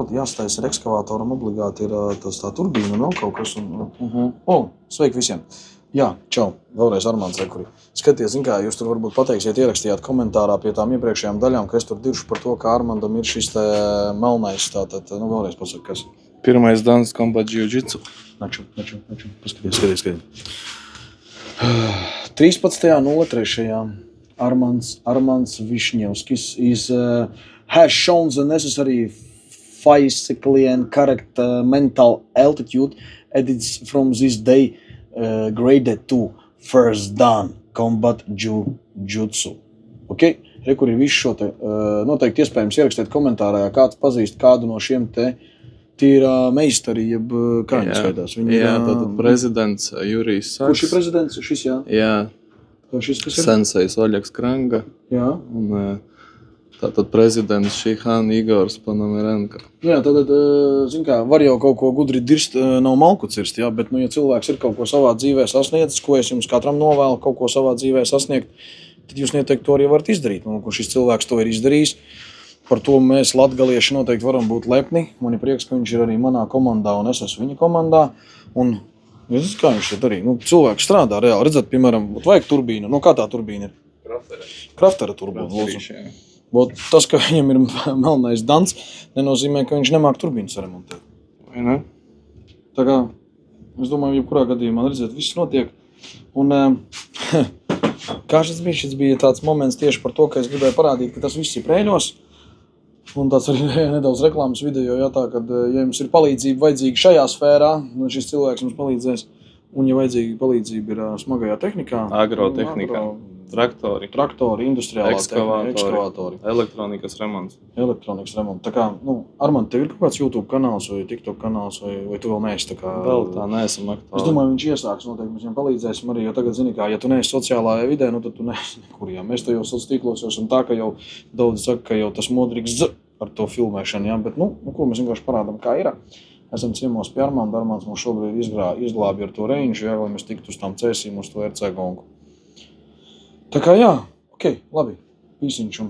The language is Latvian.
Jāstājas ar ekskavātoram obligāti ir tā turbīna un vēl kaut kas. Sveiki visiem! Jā, čau! Vēlreiz Armands Rekuri. Skaties, kā jūs tur varbūt pateiksiet, ierakstījāt komentārā pie tām iepriekšējām daļām, ka es tur diršu par to, ka Armandam ir šis te melnais, tātad, vēlreiz pasaka, kas. Pirmais dans Combat Jiu-Jitsu. Naču. Skaties. 13.03. Armands Višņevskis has shown the necessary physically and correct mental altitude and it's from this day graded to first dan combat jiu-jitsu. Ok? Kur ir visu šo te, noteikti iespējams ierakstīt komentārā, ja kāds pazīst kādu no šiem te tīra meistari, jeb kā viņi skaitās. Jā, tātad prezidents Jurijs Saks. Kurš ir prezidents? Šis, jā? Jā. Šis, kas ir? Sensejs Oļegs Kranga. Jā. Un tātad prezidents Šihan Igors Panomerenko. Jā, tātad, kā, var jau kaut ko gudri dirst, nav malku cirst, jā, bet, ja cilvēks ir kaut ko savā dzīvē sasniedzis, ko es jums katram novēlu kaut ko savā dzīvē sasniegt, tad jūs noteikti to arī varat izdarīt. Kur šis cilvēks to ir izdarījis, par to mēs latgalieši noteikti varam būt lepni. Man ir prieks, ka viņš ir arī manā komandā un es esmu viņa komandā. Un, jūs kā viņš šeit arī, cilvēks strādā reāli. Redzat, piemēram, vajag turbīnu. Kā tā turbīna ir? Kraftera turbīna. Tas, ka viņam ir melnais dans, nenozīmē, ka viņš nemāk turbīnas remontēt. Vai ne? Tā kā, es domāju, jebkurā gadījumā, redzēt, viss notiek. Un kā šis bija tāds moments tieši par to, ka es gribēju parādīt, ka tas viss ir prēļos. Un tāds arī nedaudz reklāmas video, ja jums ir palīdzība vajadzīga šajā sfērā, šis cilvēks mums palīdzēs. Un, ja vajadzīga palīdzība ir smagajā tehnikā, agrotehnikā, traktori, industriālā ekskavātori, elektronikas remonts. Tā kā, Armand, tev ir kaut kāds YouTube kanāls vai TikTok kanāls, vai tu vēl neesi tā kā... Vēl tā neesam aktuāli. Es domāju, viņš iesāks noteikti, mēs viņam palīdzēsim arī, jo tagad, zini kā, ja tu neesi sociālajā vidē, tad tu neesi nekur, jā. Mēs to jau sociālos tīklos esam tā, ka jau daudz saka, ka jau tas modrīgs ar to filmēšanu, jā, bet, ko mēs vienkārši parādām, kā ir. Esam ciemos pie Armanda. Armands mums šobrīd izglābi ar to reņģu, jā, lai mēs tiktu uz tām cēsīm, uz to RC gongu. Tā kā jā, ok, labi, pīsiņš un...